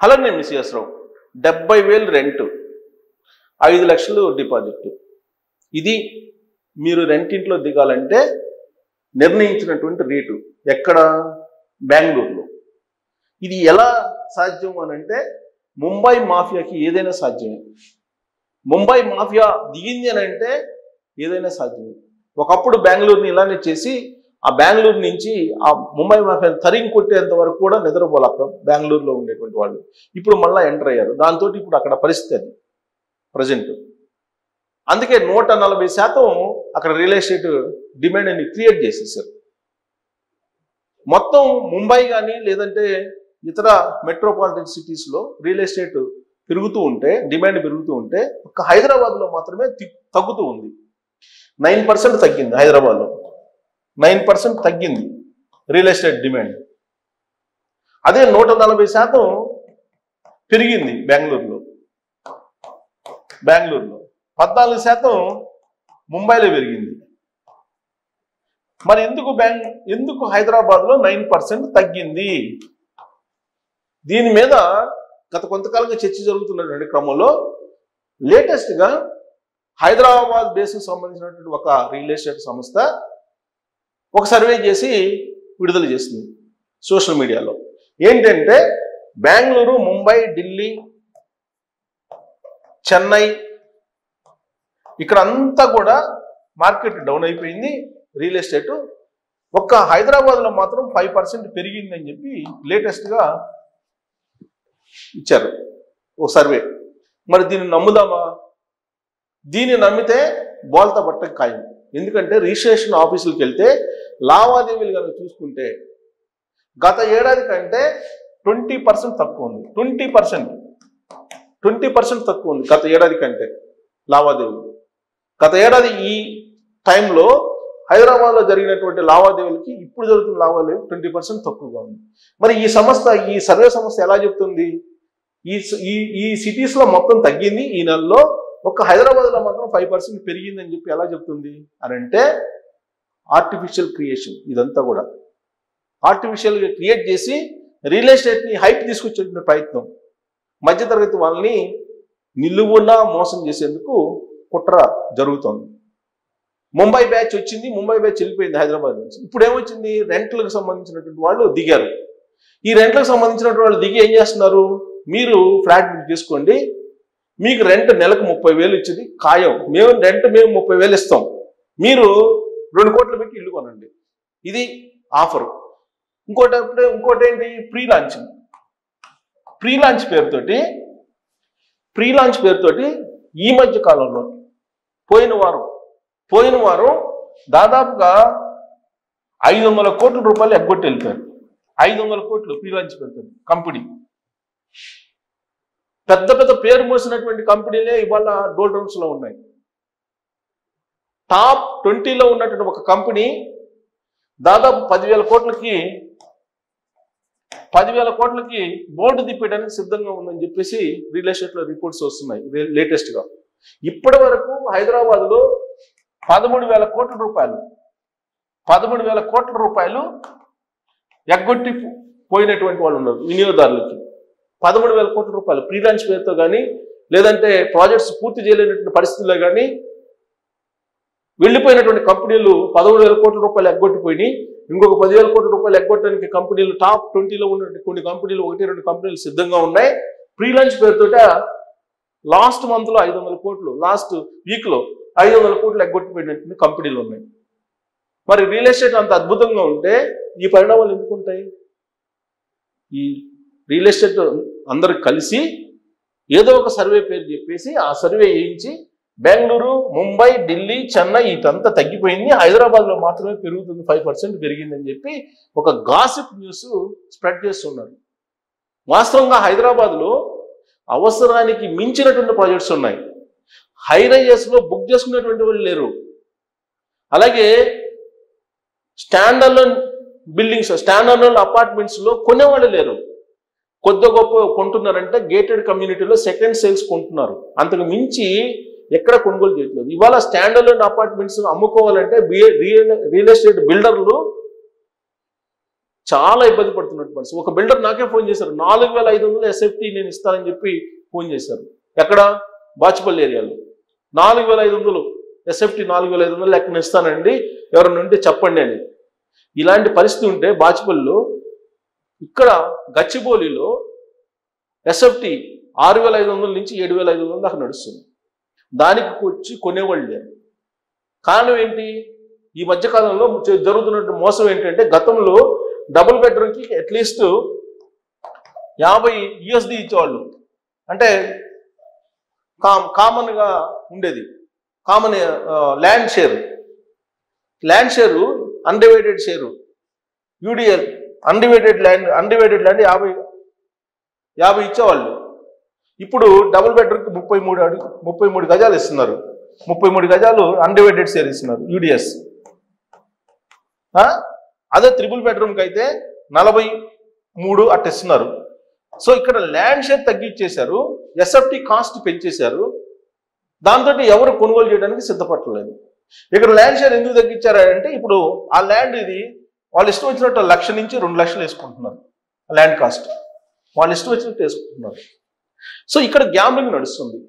అలానే మిస్ఎస్ రావు 70,000 రెంట్, 5 లక్షలు డిపాజిట్. ఇది మీరు రెంటింట్లో దిగాలంటే నిర్ణయించినటువంటి రేటు ఎక్కడ? బెంగళూరులో. ఇది ఎలా సాధ్యం అని అంటే ముంబై మాఫియాకి ఏదైనా సాధ్యమే. ముంబై మాఫియా దిగింది అని అంటే ఏదైనా సాధ్యమే. ఒకప్పుడు బెంగళూరుని ఇలానే చేసి ఆ బెంగళూరు నుంచి ఆ ముంబై మాఫియాని తరిగి కొట్టేంత వరకు కూడా నిద్రపోలే అక్కడ బెంగళూరులో ఉండేటువంటి వాళ్ళు. ఇప్పుడు మళ్ళీ ఎంటర్ అయ్యారు. దాంతో ఇప్పుడు అక్కడ పరిస్థితి అది ప్రజెంట్. అందుకే 140% అక్కడ రియల్ ఎస్టేట్ డిమాండ్ అని క్రియేట్ చేసేసారు. మొత్తం ముంబై కానీ లేదంటే ఇతర మెట్రోపాలిటన్ సిటీస్లో రియల్ ఎస్టేట్ పెరుగుతూ ఉంటే, డిమాండ్ పెరుగుతూ ఉంటే, ఒక్క హైదరాబాద్లో మాత్రమే తగ్గుతూ ఉంది. 9% తగ్గింది హైదరాబాద్లో. 9% తగ్గింది రియల్ ఎస్టేట్ డిమాండ్. అదే 140% పెరిగింది బెంగళూరులో. 14% ముంబైలో పెరిగింది. మరి ఎందుకు హైదరాబాద్లో 9% తగ్గింది? దీని మీద గత కొంతకాలంగా చర్చ జరుగుతున్నటువంటి క్రమంలో లేటెస్ట్గా హైదరాబాద్ బేస్కు సంబంధించినటువంటి ఒక రియల్ ఎస్టేట్ సంస్థ ఒక సర్వే చేసి విడుదల చేసింది సోషల్ మీడియాలో. ఏంటంటే బెంగళూరు, ముంబై, ఢిల్లీ, చెన్నై ఇక్కడ అంతా కూడా మార్కెట్ డౌన్ అయిపోయింది రియల్ ఎస్టేట్. ఒక్క హైదరాబాద్లో మాత్రం 5% పెరిగిందని చెప్పి లేటెస్ట్గా ఇచ్చారు ఓ సర్వే. మరి దీన్ని నమ్ముదామా? దీన్ని నమ్మితే బోల్తా పట్టక ఖాయం. ఎందుకంటే రిజిస్ట్రేషన్ ఆఫీసులకు వెళ్తే లావాదేవీలు కనుక చూసుకుంటే గత ఏడాది కంటే 20% తక్కువ ఉంది. 20% తక్కువ ఉంది గత ఏడాది కంటే లావాదేవీలు. గత ఏడాది ఈ టైంలో హైదరాబాద్లో జరిగినటువంటి లావాదేవీలకి ఇప్పుడు జరుగుతున్న లావాదేవీలు 20% తక్కువగా ఉంది. మరి ఈ సర్వే సంస్థ ఎలా చెప్తుంది? ఈ సిటీస్లో మొత్తం తగ్గింది ఈ నెలలో, ఒక్క హైదరాబాద్లో మాత్రం 5% పెరిగిందని చెప్పి ఎలా చెప్తుంది అని అంటే ఆర్టిఫిషియల్ క్రియేషన్. ఇదంతా కూడా ఆర్టిఫిషియల్గా క్రియేట్ చేసి రియల్ ఎస్టేట్ని హైప్ తీసుకొచ్చే ప్రయత్నం, మధ్యతరగతి వాళ్ళని నిలువునా మోసం చేసేందుకు కుట్ర జరుగుతోంది. ముంబై బ్యాచ్ వచ్చింది, ముంబై బ్యాచ్ వెళ్ళిపోయింది హైదరాబాద్ నుంచి. ఇప్పుడు ఏమొచ్చింది? రెంట్లకు సంబంధించినటువంటి వాళ్ళు దిగారు. ఈ రెంట్లకు సంబంధించినటువంటి వాళ్ళు దిగి ఏం చేస్తున్నారు? మీరు ఫ్లాట్ బుక్ చేసుకోండి, మీకు రెంట్ నెలకు 30,000 ఇచ్చింది ఖాయం, మేము 30,000 ఇస్తాం, మీరు 2 కోట్లు పెట్టి ఇల్లు కొనండి. ఇది ఆఫర్. ఇంకోటి ఏంటి? ప్రీ లాంచ్ పేరుతోటి ఈ మధ్య కాలంలో పోయిన వారం దాదాపుగా 500 కోట్ల రూపాయలు ఎగ్గొట్టి వెళ్ళిపోయారు. 500 కోట్లు ప్రీ లాంచ్ పేరుతోటి కంపెనీ. పెద్ద పేరు మోసినటువంటి కంపెనీలే ఇవాళ డోల్ రౌండ్స్ లో ఉన్నాయి. టాప్ 20లో ఉన్నటువంటి ఒక కంపెనీ దాదాపు 10,000 కోట్లకి బోర్డు తిప్పేయడానికి సిద్ధంగా ఉందని చెప్పేసి రియల్ ఎస్టేట్లో రిపోర్ట్స్ వస్తున్నాయి లేటెస్ట్గా. ఇప్పటి వరకు హైదరాబాద్లో 13,000 కోట్ల రూపాయలు ఎగ్గొట్టి పోయినటువంటి వాళ్ళు ఉన్నారు వినియోగదారులకి. 13,000 కోట్ల రూపాయలు ప్రీ లాంచ్ పేరుతో కానీ లేదంటే ప్రాజెక్ట్స్ పూర్తి చేయలేనటువంటి పరిస్థితుల్లో కానీ వెళ్ళిపోయినటువంటి కంపెనీలు 13,000 కోట్ల రూపాయలు ఎగ్గొట్టిపోయి ఇంకొక 10,000 కోట్ల రూపాయలు ఎగ్గొట్టడానికి కంపెనీలు టాప్ 20లో ఉన్నటువంటి కొన్ని కంపెనీలు 1-2 కంపెనీలు సిద్ధంగా ఉన్నాయి. ప్రీ లాంచ్ పేరుతోట లాస్ట్ మంత్లో 500 కోట్లు, లాస్ట్ వీక్లో 500 కోట్లు ఎగ్గొట్టిపోయినటువంటి కంపెనీలు ఉన్నాయి. మరి రియల్ ఎస్టేట్ అంత అద్భుతంగా ఉంటే ఈ పరిణామాలు ఎందుకు ఉంటాయి? ఈ రియల్ ఎస్టేట్ అందరూ కలిసి ఏదో ఒక సర్వే పేరు చెప్పేసి ఆ సర్వే వేయించి బెంగళూరు, ముంబై, ఢిల్లీ, చెన్నై ఇదంతా తగ్గిపోయింది, హైదరాబాద్లో మాత్రమే పెరుగుతుంది, 5% పెరిగిందని చెప్పి ఒక గాసిప్ న్యూస్ స్ప్రెడ్ చేస్తున్నారు. వాస్తవంగా హైదరాబాద్లో అవసరానికి మించినటువంటి ప్రాజెక్ట్స్ ఉన్నాయి. హై రైజెస్లో బుక్ చేసుకునేటువంటి వాళ్ళు లేరు. అలాగే స్టాండర్లోన్ బిల్డింగ్స్, స్టాండర్లోన్ అపార్ట్మెంట్స్లో కొనేవాళ్ళు లేరు. కొద్ది గొప్ప కొంటున్నారంటే గేటెడ్ కమ్యూనిటీలో సెకండ్ సేల్స్ కొంటున్నారు. అంతకు మించి ఎక్కడ కొనుగోలు చేయట్లేదు. ఇవాళ స్టాండర్లోన్ అపార్ట్మెంట్స్ అమ్ముకోవాలంటే రియల్ ఎస్టేట్ బిల్డర్లు చాలా ఇబ్బంది పడుతున్నట్టు పరిస్థితి. ఒక బిల్డర్ నాకే ఫోన్ చేశారు, 4500 ఎస్ఎఫ్టీ నేను ఇస్తానని చెప్పి ఫోన్ చేశారు. ఎక్కడ? బాచుపల్లి ఏరియాలో 4500 ఎస్ఎఫ్టీ 4500 లెక్కన ఇస్తానండి, ఎవరైనా ఉంటే చెప్పండి అని. ఇలాంటి పరిస్థితి ఉంటే బాచుపల్లిలో, ఇక్కడ గచ్చిబౌలిలో ఎస్ఎఫ్టీ 6500 నుంచి 7500 దాకా నడుస్తుంది. దానికి వచ్చి కొనేవాళ్ళు లేరు. కారణం ఏంటి? ఈ మధ్యకాలంలో జరుగుతున్న మోసం ఏంటంటే, గతంలో డబుల్ బెడ్రూమ్కి అట్లీస్ట్ $50 ఇచ్చేవాళ్ళు. అంటే కామన్గా ఉండేది, common land share undivided share, UDL undivided land 50 ఇచ్చేవాళ్ళు. ఇప్పుడు డబుల్ బెడ్రూమ్కి 33 గజాలు ఇస్తున్నారు. 33 గజాలు అన్డివైడెడ్ షేర్ ఇస్తున్నారు, యూడిఎస్. అదే త్రిబుల్ బెడ్రూమ్కి అయితే 43 అట్ట ఇస్తున్నారు. సో ఇక్కడ ల్యాండ్ షేర్ తగ్గించేశారు, ఎస్ఎఫ్టీ కాస్ట్ పెంచేశారు. దాంతో ఎవరు కొనుగోలు చేయడానికి సిద్ధపడలేదు. ఇక్కడ ల్యాండ్ షేర్ ఎందుకు తగ్గించారంటే, ఇప్పుడు ఆ ల్యాండ్ ఇది వాళ్ళు ఇష్టం వచ్చినట్టు 1 లక్ష నుంచి 2 లక్షలు వేసుకుంటున్నారు. ల్యాండ్ కాస్ట్ వాళ్ళు ఇష్టం వచ్చినట్టు వేసుకుంటున్నారు. సో ఇక్కడ గ్యాంబ్లింగ్ నడుస్తుంది.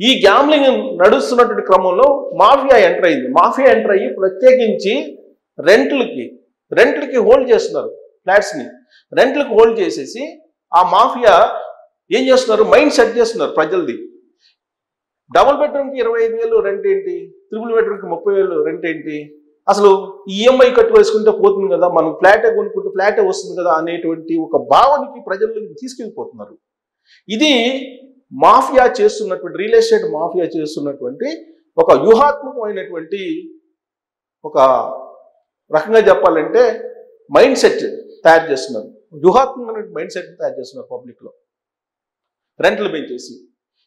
ఈ గ్యాంబ్లింగ్ నడుస్తున్నటువంటి క్రమంలో మాఫియా ఎంటర్ అయింది. మాఫియా ఎంటర్ అయ్యి ప్రత్యేకించి రెంట్లకి హోల్డ్ చేస్తున్నారు. ఫ్లాట్స్ని రెంట్లకు హోల్డ్ చేసేసి ఆ మాఫియా ఏం చేస్తున్నారు, మైండ్ సెట్ చేస్తున్నారు ప్రజలది. డబుల్ బెడ్రూమ్కి 25,000 రెంట్ ఏంటి, త్రిబుల్ బెడ్రూమ్కి 30,000 రెంట్ ఏంటి, అసలు ఈఎంఐ కట్టు వేసుకుంటే పోతుంది కదా, మనం ఫ్లాటే కొనుక్కుంటే ఫ్లాటే వస్తుంది కదా అనేటువంటి ఒక భావనకి ప్రజల్లోకి తీసుకెళ్ళిపోతున్నారు. ఇది మాఫియా చేస్తున్నటువంటి, రియల్ ఎస్టేట్ మాఫియా చేస్తున్నటువంటి ఒక వ్యూహాత్మకమైనటువంటి, ఒక రకంగా చెప్పాలంటే మైండ్ సెట్ తయారు చేస్తున్నారు. వ్యూహాత్మకమైన మైండ్ సెట్ తయారు చేస్తున్నారు పబ్లిక్లో, రెంట్లు పెంచేసి.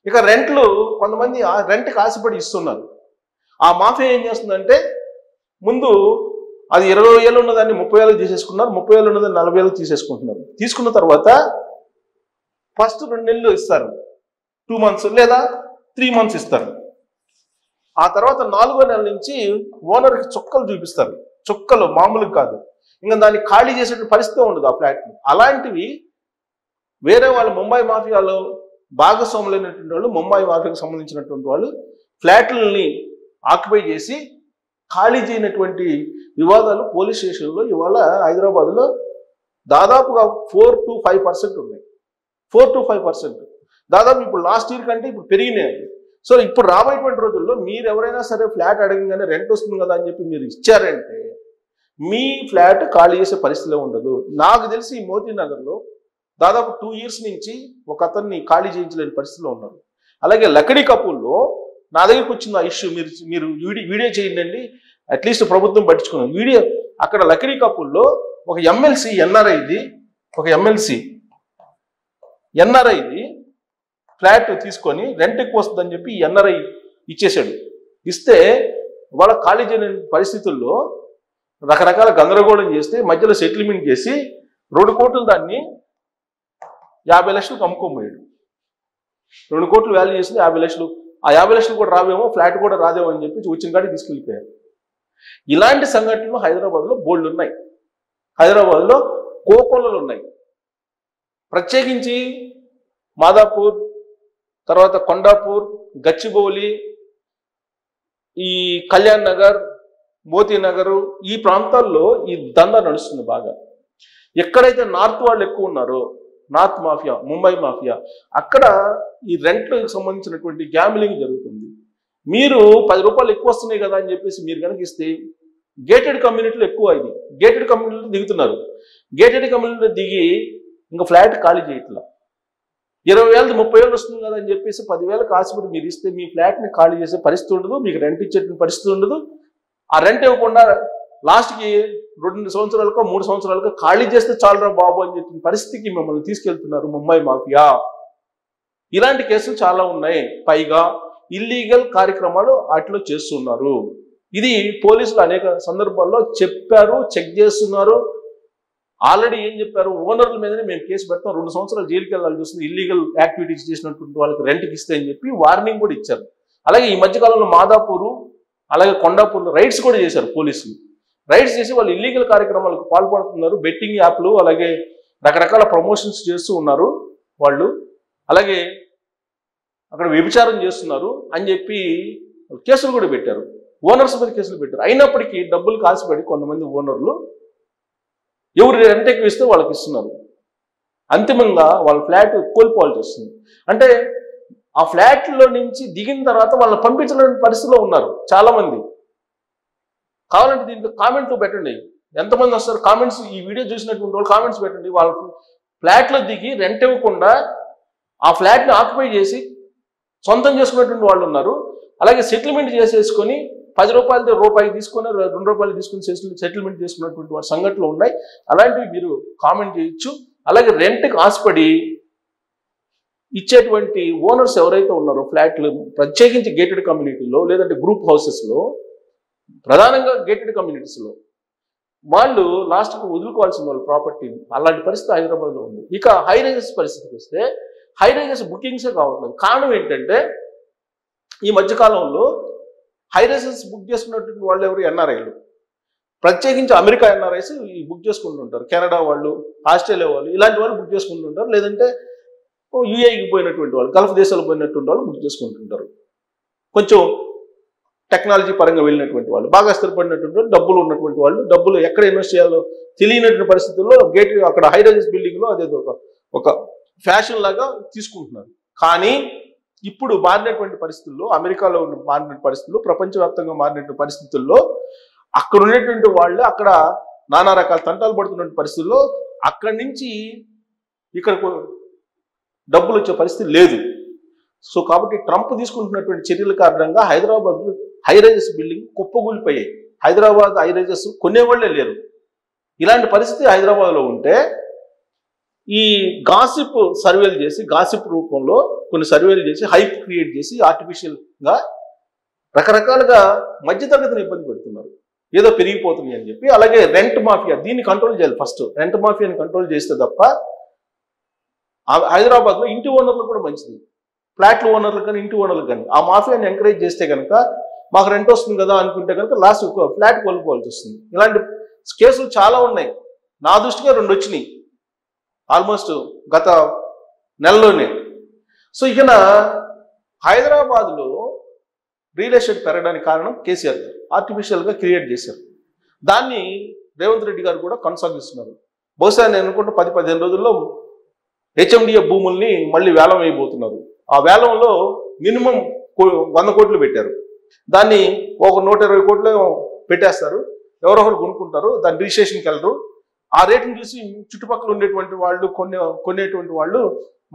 ఇక రెంట్లు కొంతమంది రెంట్కి ఆశపడి ఇస్తున్నారు. ఆ మాఫియా ఏం చేస్తుందంటే, ముందు అది 20,000 ఉన్నదాన్ని 30,000 తీసేసుకున్నారు, 30,000 ఉన్నదాన్ని 40,000 తీసేసుకుంటున్నారు. తీసుకున్న తర్వాత ఫస్ట్ 2 నెలలు ఇస్తారు, 2 months లేదా 3 months ఇస్తారు. ఆ తర్వాత 4వ నెల నుంచి ఓనర్కి చుక్కలు చూపిస్తారు. చుక్కలు మామూలుగా కాదు, ఇంకా దాన్ని ఖాళీ చేసే పరిస్థితి ఉండదు ఆ ఫ్లాట్ని. అలాంటివి వేరే వాళ్ళు ముంబై మాఫియాలో భాగస్వాములైనటువంటి వాళ్ళు, ముంబై మాఫియాకు సంబంధించినటువంటి వాళ్ళు ఫ్లాట్లని ఆక్యుపై చేసి ఖాళీ చేయనటువంటి వివాదాలు పోలీస్ స్టేషన్లో ఇవాళ హైదరాబాద్లో దాదాపుగా 4 to 5% ఉన్నాయి. 4 to 5% దాదాపు ఇప్పుడు లాస్ట్ ఇయర్ కంటే ఇప్పుడు పెరిగినాయి. సో ఇప్పుడు రాబోయేటువంటి రోజుల్లో మీరు ఎవరైనా సరే ఫ్లాట్ అడగగానే రెంట్ వస్తుంది కదా అని చెప్పి మీరు ఇచ్చారంటే మీ ఫ్లాట్ ఖాళీ చేసే పరిస్థితిలో ఉండదు. నాకు తెలిసి ఈ మోతీ నగర్లో దాదాపు 2 years నుంచి ఒక అతన్ని ఖాళీ చేయించలేని పరిస్థితిలో ఉన్నారు. అలాగే లకడీ కపూర్లో నా దగ్గరికి వచ్చింది ఆ ఇష్యూ, మీరు వీడియో చేయండి, అట్లీస్ట్ ప్రభుత్వం పట్టించుకున్నాం వీడియో. అక్కడ లకడీ కపూర్లో ఒక ఎమ్మెల్సీ ఎన్ఆర్ఐది ఫ్లాట్ తీసుకొని రెంట్ ఎక్కువ వస్తుందని చెప్పి ఎన్ఆర్ఐ ఇచ్చేసాడు. ఇస్తే వాళ్ళ ఖాళీ చేయని పరిస్థితుల్లో రకరకాల గందరగోళం చేస్తే మధ్యలో సెటిల్మెంట్ చేసి 2 కోట్లు దాన్ని 50 లక్షలకు అమ్ముకోబోయాడు. 2 కోట్లు వాల్యూ చేసింది 50 లక్షలు. ఆ 50 లక్షలు కూడా రావేమో, ఫ్లాట్ కూడా రాదేమో అని చెప్పి వచ్చిన కాడికి తీసుకెళ్ళిపోయారు. ఇలాంటి సంఘటనలు హైదరాబాద్లో బోల్డ్ ఉన్నాయి. హైదరాబాద్లో కోకొల్లలు ఉన్నాయి. ప్రత్యేకించి మాదాపూర్, తర్వాత కొండాపూర్, గచ్చిబౌలి, ఈ కళ్యాణ్ నగర్, మోతీ నగర్, ఈ ప్రాంతాల్లో ఈ దందా నడుస్తుంది బాగా. ఎక్కడైతే నార్త్ వాళ్ళు ఎక్కువ ఉన్నారో, నార్త్ మాఫియా, ముంబై మాఫియా, అక్కడ ఈ రెంట్లకు సంబంధించినటువంటి గ్యాంబ్లింగ్ జరుగుతుంది. మీరు 10 రూపాయలు ఎక్కువ వస్తున్నాయి కదా అని చెప్పేసి మీరు కనుక ఇస్తే, గేటెడ్ కమ్యూనిటీలో ఎక్కువ ఇది, గేటెడ్ కమ్యూనిటీలో దిగుతున్నారు. గేటెడ్ కమ్యూనిటీలో దిగి ఇంకా ఫ్లాట్ ఖాళీ చేయట్లా. 20,000 30,000 వస్తుంది కదా అని చెప్పేసి 10,000 ఆశపడి మీరు ఇస్తే మీ ఫ్లాట్ని ఖాళీ చేసే పరిస్థితి ఉండదు, మీకు రెంట్ ఇచ్చేటువంటి పరిస్థితి ఉండదు. ఆ రెంట్ ఇవ్వకుండా లాస్ట్కి 2 సంవత్సరాలకో 3 సంవత్సరాలకో ఖాళీ చేస్తే చాలరా బాబు అని చెప్పిన పరిస్థితికి మిమ్మల్ని తీసుకెళ్తున్నారు ముంబై మాఫియా. ఇలాంటి కేసులు చాలా ఉన్నాయి. పైగా ఇల్లీగల్ కార్యక్రమాలు వాటిలో చేస్తున్నారు. ఇది పోలీసులు అనేక సందర్భాల్లో చెప్పారు, చెక్ చేస్తున్నారు. ఆల్రెడీ ఏం చెప్పారు, ఓనర్ల మీదనే మేము కేసు పెడతాం, 2 సంవత్సరాలు జైలుకి వెళ్ళాల్సి వస్తుంది ఇల్లీగల్ యాక్టివిటీస్ చేసినటువంటి వాళ్ళకి రెంట్కి ఇస్తే అని చెప్పి వార్నింగ్ కూడా ఇచ్చారు. అలాగే ఈ మధ్యకాలంలో మాదాపూరు, అలాగే కొండాపూర్లో రైడ్స్ కూడా చేశారు పోలీసులు. రైడ్స్ చేసి వాళ్ళు ఇల్లీగల్ కార్యక్రమాలకు పాల్పడుతున్నారు. బెట్టింగ్ యాప్లు అలాగే రకరకాల ప్రమోషన్స్ చేస్తూ ఉన్నారు వాళ్ళు. అలాగే అక్కడ వ్యభిచారం చేస్తున్నారు అని చెప్పి కేసులు కూడా పెట్టారు. ఓనర్స్ మీద కేసులు పెట్టారు. అయినప్పటికీ డబ్బులు కాసిపడి కొంతమంది ఓనర్లు ఎవరు రెంట్ ఎక్కువ ఇస్తే వాళ్ళకి ఇస్తున్నారు. అంతిమంగా వాళ్ళ ఫ్లాట్ కోల్పోవాల్సి వస్తుంది. అంటే ఆ ఫ్లాట్లో నుంచి దిగిన తర్వాత వాళ్ళని పంపించలేని పరిస్థితిలో ఉన్నారు చాలా మంది. కావాలంటే దీంట్లో కామెంట్లు పెట్టండి, ఎంతమంది వస్తారు కామెంట్స్, ఈ వీడియో చూసినటువంటి వాళ్ళు కామెంట్స్ పెట్టండి. వాళ్ళ ఫ్లాట్లో దిగి రెంట్ ఇవ్వకుండా ఆ ఫ్లాట్ని ఆక్యుపై చేసి సొంతం చేసుకున్నటువంటి వాళ్ళు ఉన్నారు. అలాగే సెటిల్మెంట్ చేసేసుకొని 10 రూపాయలతో రూపాయి తీసుకొని 2 రూపాయలు తీసుకుని సెటిల్మెంట్ చేసుకున్నటువంటి సంఘటనలు ఉన్నాయి. అలాంటివి మీరు కామెంట్ చేయొచ్చు. అలాగే రెంట్కి ఆశపడి ఇచ్చేటువంటి ఓనర్స్ ఎవరైతే ఉన్నారో ఫ్లాట్లు, ప్రత్యేకించి గేటెడ్ కమ్యూనిటీలో లేదంటే గ్రూప్ హౌసెస్లో, ప్రధానంగా గేటెడ్ కమ్యూనిటీస్లో వాళ్ళు లాస్ట్కి వదులుకోవాల్సిన వాళ్ళు ప్రాపర్టీని. అలాంటి పరిస్థితి హైదరాబాద్లో ఉంది. ఇక హై రైజెస్ పరిస్థితికి వస్తే హై రైజెస్ బుకింగ్సే కావట్లేదు. కారణం ఏంటంటే ఈ మధ్యకాలంలో హై రైజెస్ బుక్ చేసుకున్నటువంటి వాళ్ళు ఎవరు ఎన్ఆర్ఐలు, ప్రత్యేకించి అమెరికా ఎన్ఆర్ఐస్ బుక్ చేసుకుంటుంటారు. కెనడా వాళ్ళు, ఆస్ట్రేలియా వాళ్ళు, ఇలాంటి వాళ్ళు బుక్ చేసుకుంటుంటారు. లేదంటే యూఏకి పోయినటువంటి వాళ్ళు, గల్ఫ్ దేశాలకు పోయినటువంటి వాళ్ళు బుక్ చేసుకుంటుంటారు. కొంచెం టెక్నాలజీ పరంగా వెళ్ళినటువంటి వాళ్ళు, బాగా స్థిరపడినటువంటి వాళ్ళు, డబ్బులు ఉన్నటువంటి వాళ్ళు, డబ్బులు ఎక్కడ ఇన్వెస్ట్ చేయాలో తెలియనటువంటి పరిస్థితుల్లో గేట్ అక్కడ హై రైజెస్ బిల్డింగ్లో అదేదో ఒక ఫ్యాషన్ లాగా తీసుకుంటున్నారు. కానీ ఇప్పుడు మారినటువంటి పరిస్థితుల్లో, అమెరికాలో మారిన పరిస్థితుల్లో, ప్రపంచవ్యాప్తంగా మారినటువంటి పరిస్థితుల్లో అక్కడ ఉన్నటువంటి వాళ్ళు అక్కడ నానా రకాల తంటాలు పడుతున్న పరిస్థితుల్లో అక్కడి నుంచి ఇక్కడ డబ్బులు వచ్చే పరిస్థితి లేదు. సో కాబట్టి ట్రంప్ తీసుకుంటున్నటువంటి చర్యల కారణంగా హైదరాబాద్ హై రైజెస్ బిల్డింగ్ కుప్పగూలిపోయాయి. హైదరాబాద్ హై రైజెస్ కొనేవాళ్లే లేరు. ఇలాంటి పరిస్థితి హైదరాబాద్లో ఉంటే ఈ గాసిప్ సర్వేలు చేసి, గాసిప్ రూపంలో కొన్ని సర్వేలు చేసి హైప్ క్రియేట్ చేసి ఆర్టిఫిషియల్గా రకరకాలుగా మధ్యతరగతిని ఇబ్బంది పెడుతున్నారు. ఏదో పెరిగిపోతుంది అని చెప్పి. అలాగే రెంట్ మాఫియా, దీన్ని కంట్రోల్ చేయాలి. ఫస్ట్ రెంట్ మాఫియాని కంట్రోల్ చేస్తే తప్ప హైదరాబాద్లో ఇంటి ఓనర్లు కూడా మంచిది, ఫ్లాట్ల ఓనర్లు కానీ ఇంటి ఓనర్లు కానీ ఆ మాఫియాని ఎంకరేజ్ చేస్తే కనుక మాకు రెంట్ వస్తుంది కదా అనుకుంటే కనుక లాస్ట్ ఫ్లాట్ కోల్పోవాల్సి వస్తుంది. ఇలాంటి కేసులు చాలా ఉన్నాయి. నా దృష్టిగా 2 వచ్చినాయి ఆల్మోస్ట్ గత నెలలోనే. సో ఇక హైదరాబాద్లో రియల్ ఎస్టేట్ పెరగడానికి కారణం కేసీఆర్ గారు ఆర్టిఫిషియల్గా క్రియేట్ చేశారు. దాన్ని రేవంత్ రెడ్డి గారు కూడా కొనసాగిస్తున్నారు. బహుశా నేను అనుకుంటే 10-15 రోజుల్లో హెచ్ఎండిఏ భూముల్ని మళ్ళీ వేలం వేయబోతున్నారు. ఆ వేలంలో మినిమం 100 కోట్లు పెట్టారు. దాన్ని ఒక 120 కోట్లు పెట్టేస్తారు. ఎవరొకరు కొనుక్కుంటారు, దాని రిజిస్ట్రేషన్కి వెళ్ళరు. ఆ రేటును చూసి చుట్టుపక్కల ఉండేటువంటి వాళ్ళు కొనేటువంటి వాళ్ళు,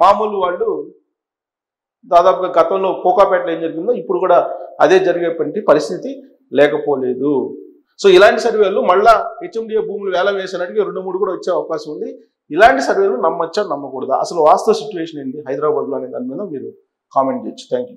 మామూలు వాళ్ళు, దాదాపుగా గతంలో కోకాపేటలో ఏం జరిగిందో ఇప్పుడు కూడా అదే జరిగేటువంటి పరిస్థితి లేకపోలేదు. సో ఇలాంటి సర్వేలు మళ్ళా హెచ్ఎండిఏ భూములు వేలం వేసినట్టుగా 2-3 కూడా వచ్చే అవకాశం ఉంది. ఇలాంటి సర్వేలు నమ్మచ్చా నమ్మకూడదా, అసలు వాస్తవ సిచ్యువేషన్ ఏంటి హైదరాబాద్లో అనే దాని మీద మీరు కామెంట్ చేయొచ్చు. Thank you.